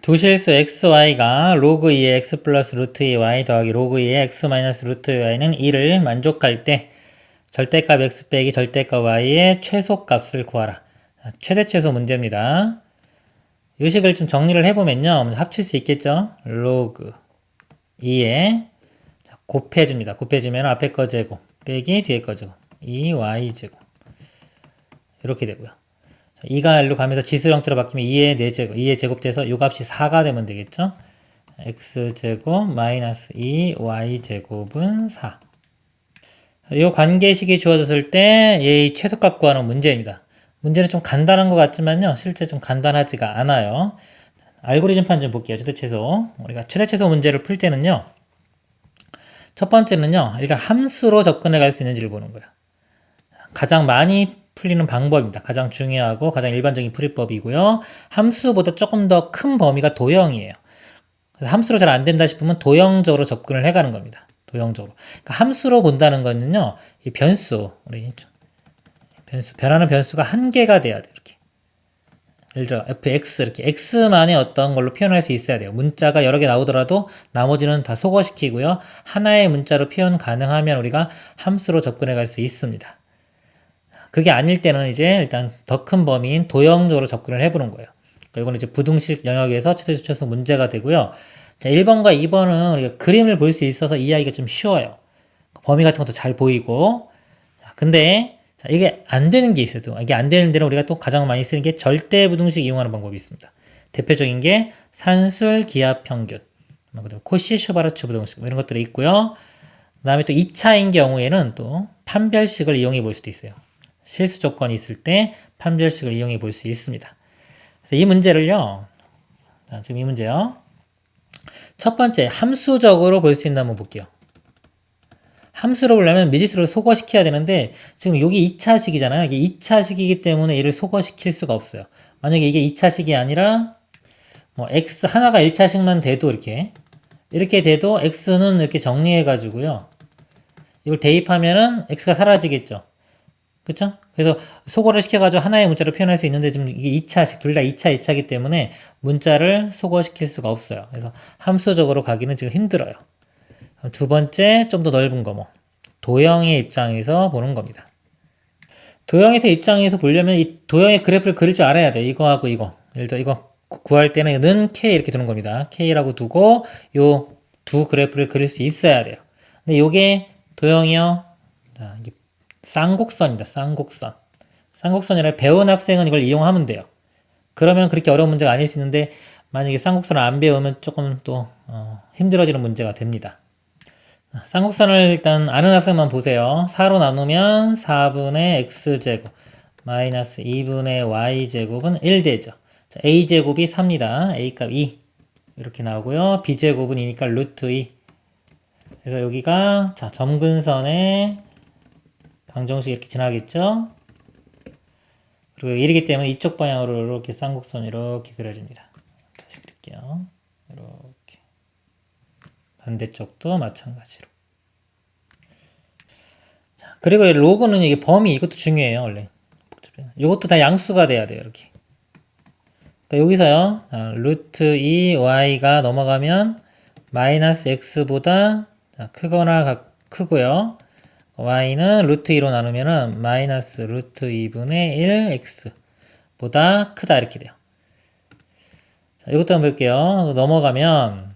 두 실수 xy가 로그 2의 x 플러스 루트 2y 더하기 로그 2의 x 마이너스 루트 y는 2를 만족할 때 절대값 x 빼기 절대값 y의 최소값을 구하라. 최대 최소 문제입니다. 이 식을 좀 정리를 해보면요. 합칠 수 있겠죠? 로그 2에 곱해줍니다. 곱해주면 앞에 거 제곱 빼기 뒤에 거 제곱 2y 제곱 이렇게 되고요. 2가 1로 가면서 지수 형태로 바뀌면 2의 4제곱, 2의 제곱돼서 요 값이 4가 되면 되겠죠? x제곱 마이너스 2y제곱은 4. 이 관계식이 주어졌을 때 얘의 최소값 구하는 문제입니다. 문제는 좀 간단한 것 같지만요. 실제 좀 간단하지가 않아요. 알고리즘판 좀 볼게요. 최대최소. 우리가 최대최소 문제를 풀 때는요. 첫 번째는요. 일단 함수로 접근해 갈 수 있는지를 보는 거예요. 가장 많이 풀리는 방법입니다. 가장 중요하고 가장 일반적인 풀이법이고요. 함수보다 조금 더 큰 범위가 도형이에요. 그래서 함수로 잘 안 된다 싶으면 도형적으로 접근을 해가는 겁니다. 도형적으로. 그러니까 함수로 본다는 거는요, 이 변수, 변하는 변수가 한 개가 돼야 돼요. 이렇게. 예를 들어, fx, 이렇게 x만의 어떤 걸로 표현할 수 있어야 돼요. 문자가 여러 개 나오더라도 나머지는 다 소거시키고요. 하나의 문자로 표현 가능하면 우리가 함수로 접근해 갈 수 있습니다. 그게 아닐 때는 이제 일단 더 큰 범위인 도형적으로 접근을 해보는 거예요. 이거는 이제 부등식 영역에서 최소 문제가 되고요. 자, 1번과 2번은 우리가 그림을 볼 수 있어서 이해하기가 좀 쉬워요. 범위 같은 것도 잘 보이고. 근데 자, 이게 안 되는 게 있어요. 또. 이게 안 되는 데는 우리가 또 가장 많이 쓰는 게 절대 부등식 이용하는 방법이 있습니다. 대표적인 게 산술 기하 평균, 코시 슈바르츠 부등식 이런 것들이 있고요. 그 다음에 또 2차인 경우에는 또 판별식을 이용해 볼 수도 있어요. 실수 조건이 있을 때 판별식을 이용해 볼 수 있습니다. 그래서 이 문제를요. 자, 지금 이 문제요. 첫 번째 함수적으로 볼 수 있나 한번 볼게요. 함수로 보려면 미지수를 소거시켜야 되는데 지금 여기 2차식이잖아요. 이게 2차식이기 때문에 얘를 소거시킬 수가 없어요. 만약에 이게 2차식이 아니라 뭐 x 하나가 1차식만 돼도 이렇게 돼도 x는 이렇게 정리해 가지고요. 이걸 대입하면은 x가 사라지겠죠. 그쵸? 그래서 소거를 시켜가지고 하나의 문자로 표현할 수 있는데 지금 이게 2차식, 둘 다 2차, 2차이기 때문에 문자를 소거시킬 수가 없어요. 그래서 함수적으로 가기는 지금 힘들어요. 두 번째, 좀 더 넓은 거 도형의 입장에서 보는 겁니다. 도형의 입장에서 보려면 이 도형의 그래프를 그릴 줄 알아야 돼요. 이거하고 이거. 예를 들어 이거 구할 때는 는 K 이렇게 두는 겁니다. K라고 두고 요 두 그래프를 그릴 수 있어야 돼요. 근데 요게 도형이요. 자, 이게 쌍곡선입니다. 쌍곡선. 쌍곡선이라 배운 학생은 이걸 이용하면 돼요. 그러면 그렇게 어려운 문제가 아닐 수 있는데 만약에 쌍곡선을 안 배우면 조금 또 힘들어지는 문제가 됩니다. 쌍곡선을 일단 아는 학생만 보세요. 4로 나누면 4분의 x제곱 마이너스 2분의 y제곱은 1 되죠. 자, a제곱이 4입니다. a값 2 이렇게 나오고요. b제곱은 2니까 루트 2. 그래서 여기가 자 점근선에 방정식 이렇게 지나겠죠. 그리고 1이기 때문에 이쪽 방향으로 이렇게 쌍곡선 이렇게 그려집니다. 다시 그릴게요. 이렇게 반대쪽도 마찬가지로. 자, 그리고 로그는 이게 범위 이것도 중요해요. 원래 복잡해요. 이것도 다 양수가 돼야 돼요. 이렇게. 그러니까 여기서요. 루트 2y가 넘어가면 마이너스 x보다 크거나 크고요. y는 루트 2로 나누면은 마이너스 루트 2분의 1 x보다 크다 이렇게 돼요. 자, 이것도 한번 볼게요. 넘어가면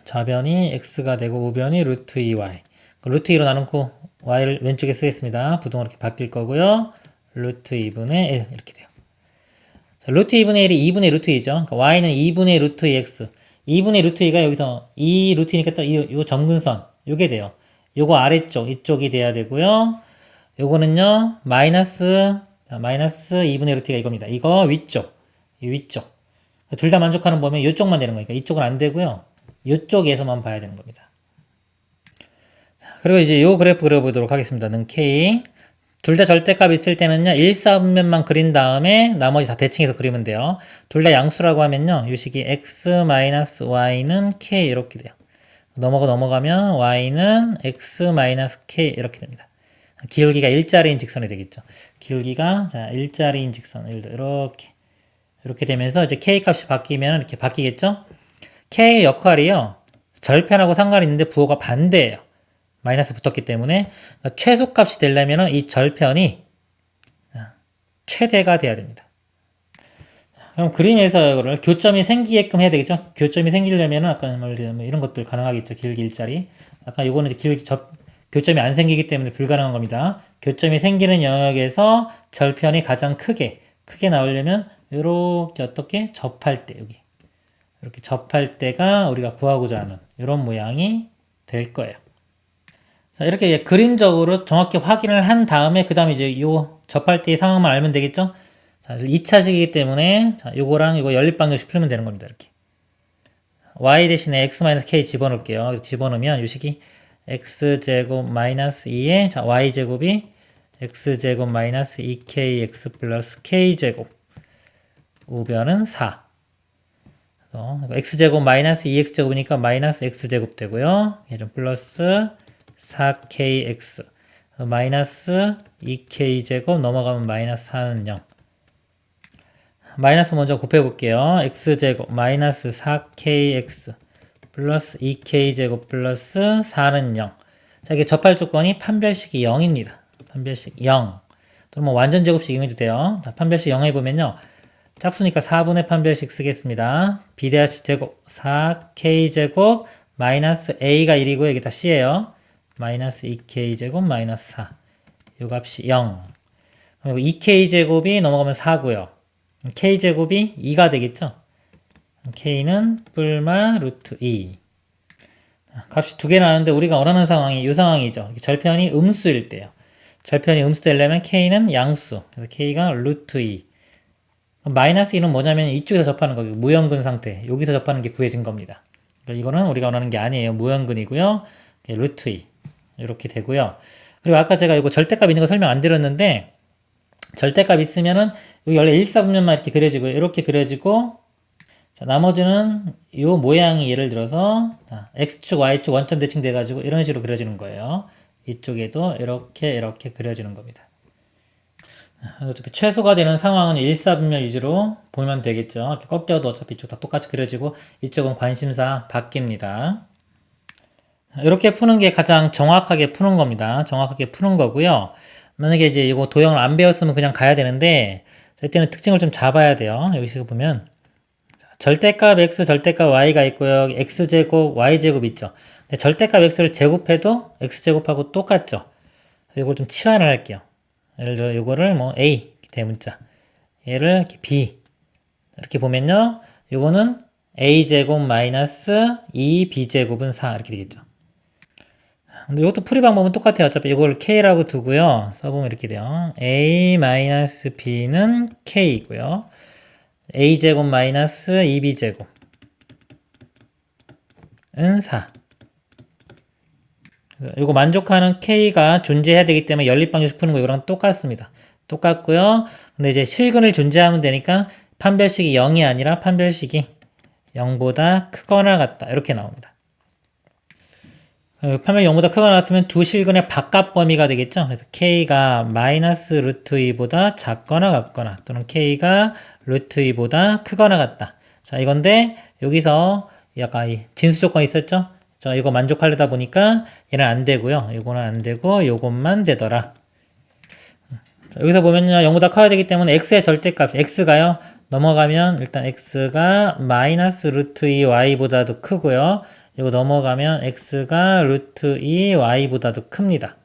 좌변이 x가 되고 우변이 루트 2y. 루트 2로 나누고 y를 왼쪽에 쓰겠습니다. 부동으로 이렇게 바뀔 거고요. 루트 2분의 1 이렇게 돼요. 자, 루트 2분의 1이 2분의 루트 2죠. 그러니까 y는 2분의 루트 2x. 2분의 루트 2가 여기서 2 루트니까 또 이 점근선 요게 돼요. 요거 아래쪽 이쪽이 돼야 되고요. 요거는요 마이너스 2분의 루트가 이겁니다. 이거 위쪽 이 위쪽 둘 다 만족하는 범위 이쪽만 되는 거니까 이쪽은 안 되고요. 이쪽에서만 봐야 되는 겁니다. 자, 그리고 이제 요 그래프 그려보도록 하겠습니다. 는 K 둘 다 절대값 있을 때는요 1, 4분면만 그린 다음에 나머지 다 대칭해서 그리면 돼요. 둘 다 양수라고 하면요 요 식이 x-y는 k 이렇게 돼요. 넘어가면 y는 x-k 이렇게 됩니다. 기울기가 일자리인 직선이 되겠죠. 기울기가 자 일자리인 직선 이렇게 이렇게 되면서 이제 k 값이 바뀌면 이렇게 바뀌겠죠? k의 역할이요. 절편하고 상관이 있는데 부호가 반대예요. 마이너스 붙었기 때문에 그러니까 최소값이 되려면 이 절편이 최대가 돼야 됩니다. 그럼 그림에서 이거를 교점이 생기게끔 해야 되겠죠? 교점이 생기려면 아까 말한 이런 것들 가능하겠죠? 길기 일자리. 아까 요거는 이제 교점이 안 생기기 때문에 불가능한 겁니다. 교점이 생기는 영역에서 절편이 가장 크게 나오려면 이렇게 어떻게 접할 때 여기 이렇게 접할 때가 우리가 구하고자 하는 이런 모양이 될 거예요. 자, 이렇게 그림적으로 정확히 확인을 한 다음에 그 다음에 이제 요 접할 때의 상황만 알면 되겠죠? 자, 2차식이기 때문에 자, 요거랑 이거 연립방정식 풀면 되는 겁니다. 이렇게 y 대신에 x-k 집어넣을게요. 집어넣으면 요 식이 x제곱 마이너스 2에 자, y제곱이 x제곱 마이너스 2kx 플러스 k제곱 우변은 4 x제곱 마이너스 2x제곱이니까 마이너스 x제곱 되고요. 얘 좀 플러스 4kx 마이너스 2k제곱 넘어가면 마이너스 4는 0 마이너스 먼저 곱해볼게요. x제곱 마이너스 4kx 플러스 2k제곱 플러스 4는 0 자, 이게 접할 조건이 판별식이 0입니다. 판별식 0 또는 뭐 완전제곱식이면 돼요. 자, 판별식 0 해보면요. 짝수니까 4분의 판별식 쓰겠습니다. b-제곱 4k제곱 마이너스 a가 1이고요. 이게 다 c예요. 마이너스 2k제곱 마이너스 4. 요 값이 0. 그리고 2k제곱이 넘어가면 4고요. k제곱이 2가 되겠죠? k는 뿔마 루트 2. 값이 두 개 나왔는데 우리가 원하는 상황이 이 상황이죠. 절편이 음수일 때요. 절편이 음수 되려면 k는 양수. 그래서 k가 루트 2. 마이너스 2는 뭐냐면 이쪽에서 접하는 거예요. 무형근 상태. 여기서 접하는 게 구해진 겁니다. 그러니까 이거는 우리가 원하는 게 아니에요. 무형근이고요. 루트 2. 이렇게 되고요. 그리고 아까 제가 이거 절대값 있는 거 설명 안 드렸는데 절대값 있으면은 여기 원래 1, 4분면만 이렇게 그려지고요. 이렇게 그려지고 자, 나머지는 이 모양이 예를 들어서 x축, y축 원점 대칭 돼가지고 이런 식으로 그려지는 거예요. 이쪽에도 이렇게 그려지는 겁니다. 어차피 최소가 되는 상황은 1, 4분면 위주로 보면 되겠죠. 이렇게 꺾여도 어차피 이쪽 다 똑같이 그려지고 이쪽은 관심사 바뀝니다. 이렇게 푸는 게 가장 정확하게 푸는 겁니다. 정확하게 푸는 거고요. 만약에 이제 이거 도형을 안 배웠으면 그냥 가야 되는데 이때는 특징을 좀 잡아야 돼요. 여기서 보면 절대값 x, 절대값 y가 있고요. x제곱, y제곱 있죠. 근데 절대값 x를 제곱해도 x제곱하고 똑같죠. 이걸 좀 치환을 할게요. 예를 들어 이거를 뭐 a 대문자 얘를 이렇게 b 이렇게 보면요. 이거는 a제곱 마이너스 2b제곱은 4 이렇게 되겠죠. 근데 이것도 풀이 방법은 똑같아요. 어차피 이걸 k라고 두고요. 써보면 이렇게 돼요. a 마이너스 b는 k이고요. a제곱 마이너스 2b제곱은 4. 이거 만족하는 k가 존재해야 되기 때문에 연립방정식 푸는 거 이거랑 똑같습니다. 똑같고요. 근데 이제 실근을 존재하면 되니까 판별식이 0이 아니라 판별식이 0보다 크거나 같다. 이렇게 나옵니다. 판별 0보다 크거나 같으면 두 실근의 바깥 범위가 되겠죠. 그래서 k가 마이너스 루트 2보다 작거나 같거나 또는 k가 루트 2보다 크거나 같다. 자, 이건데 여기서 약간 이 진수 조건이 있었죠. 자, 이거 만족하려다 보니까 얘는 안 되고요. 이거는 안 되고 이것만 되더라. 자, 여기서 보면요. 0보다 커야 되기 때문에 x의 절대값 x가요. 넘어가면 일단 x가 마이너스 루트 2 y보다도 크고요. 이거 넘어가면 x가 루트 2 y보다도 큽니다.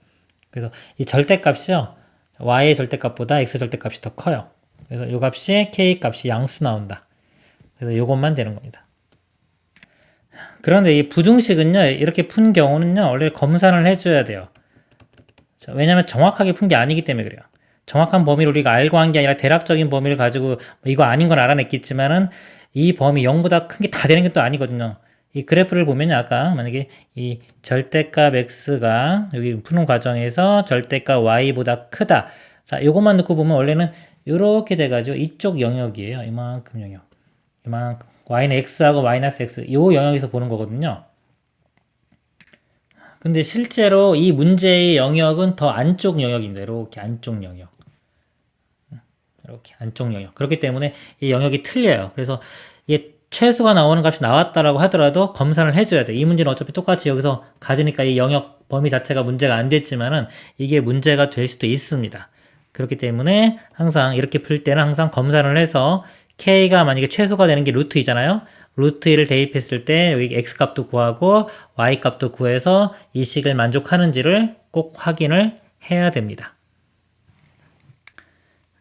그래서 이 절대값이요. y의 절대값보다 x 절대값이 더 커요. 그래서 이 값이 k 값이 양수 나온다. 그래서 이것만 되는 겁니다. 그런데 이 부등식은요. 이렇게 푼 경우는요. 원래 검산을 해줘야 돼요. 자, 왜냐면 정확하게 푼 게 아니기 때문에 그래요. 정확한 범위를 우리가 알고 한 게 아니라 대략적인 범위를 가지고 이거 아닌 건 알아냈겠지만은 이 범위 0보다 큰 게 다 되는 게 또 아니거든요. 이 그래프를 보면 아까 만약에 이 절대값 x가 여기 푸는 과정에서 절대값 y보다 크다. 자, 이것만 넣고 보면 원래는 이렇게 돼가지고 이쪽 영역이에요. 이만큼 영역. 이만큼. y는 x하고 마이너스 x. 이 영역에서 보는 거거든요. 근데 실제로 이 문제의 영역은 더 안쪽 영역입니다. 이렇게 안쪽 영역. 이렇게 안쪽 영역. 그렇기 때문에 이 영역이 틀려요. 그래서 이게 최소가 나오는 값이 나왔다라고 하더라도 검사를 해줘야 돼. 이 문제는 어차피 똑같이 여기서 가지니까 이 영역 범위 자체가 문제가 안 됐지만은 이게 문제가 될 수도 있습니다. 그렇기 때문에 항상 이렇게 풀 때는 항상 검사를 해서 k가 만약에 최소가 되는 게 루트 2잖아요. 루트 1을 대입했을 때 여기 x 값도 구하고 y 값도 구해서 이 식을 만족하는지를 꼭 확인을 해야 됩니다.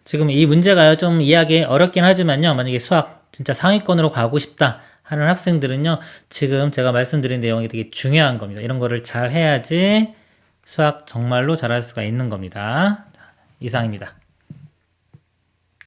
지금 이 문제가 좀 이해하기 어렵긴 하지만요. 만약에 수학 진짜 상위권으로 가고 싶다 하는 학생들은요. 지금 제가 말씀드린 내용이 되게 중요한 겁니다. 이런 거를 잘 해야지 수학 정말로 잘할 수가 있는 겁니다. 이상입니다.